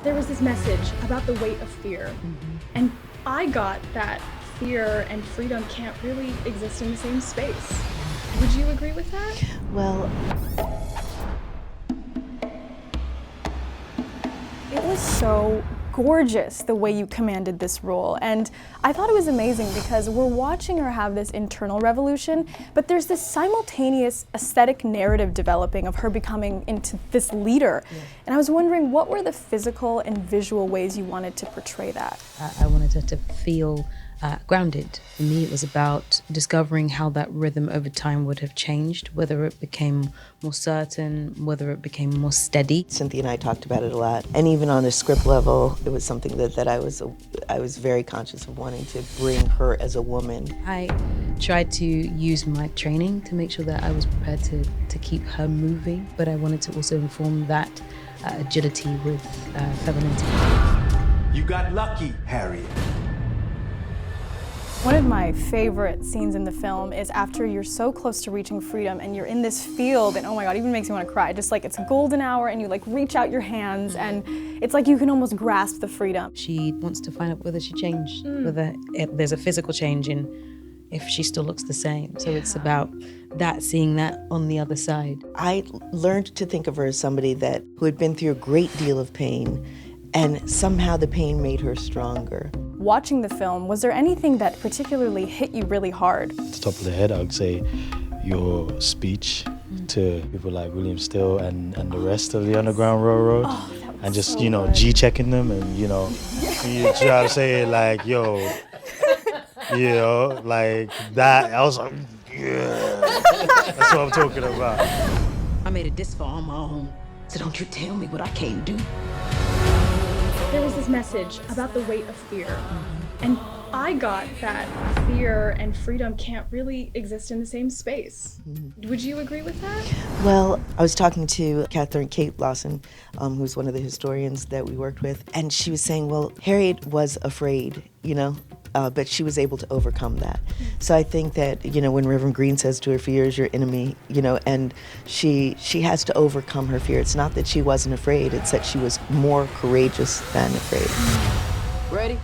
There was this message about the weight of fear, and I got that fear and freedom can't really exist in the same space. Would you agree with that? Well, it was so gorgeous the way you commanded this role, and I thought it was amazing because we're watching her have this internal revolution, but there's this simultaneous aesthetic narrative developing of her becoming into this leader. Yeah. And I was wondering, what were the physical and visual ways you wanted to portray that? I wanted her to feel grounded. For me, it was about discovering how that rhythm over time would have changed, whether it became more certain, whether it became more steady. Cynthia and I talked about it a lot, and even on a script level, it was something that I was very conscious of wanting to bring her as a woman. I tried to use my training to make sure that I was prepared to keep her moving, but I wanted to also inform that agility with femininity. You got lucky, Harriet. One of my favorite scenes in the film is after you're so close to reaching freedom and you're in this field, and oh my God, it even makes me want to cry. Just like it's a golden hour and you like reach out your hands and it's like you can almost grasp the freedom. She wants to find out whether she changed, whether there's a physical change in if she still looks the same. So it's about that, seeing that on the other side. I learned to think of her as somebody who had been through a great deal of pain, and somehow the pain made her stronger. Watching the film, was there anything that particularly hit you really hard? At the top of the head, I would say your speech to people like William Still and the rest of the Underground Railroad. And just, so good. G-checking them and, you try to say like, yo, like that. I was like, yeah. That's what I'm talking about. I made it this far on my own, so don't you tell me what I can't do. There was this message about the weight of fear, and I got that fear and freedom can't really exist in the same space. Would you agree with that? Well, I was talking to Kate Lawson, who's one of the historians that we worked with, and she was saying, well, Harriet was afraid, but she was able to overcome that. So I think that, when Reverend Green says to her, fear is your enemy, and she has to overcome her fear. It's not that she wasn't afraid, it's that she was more courageous than afraid. Ready?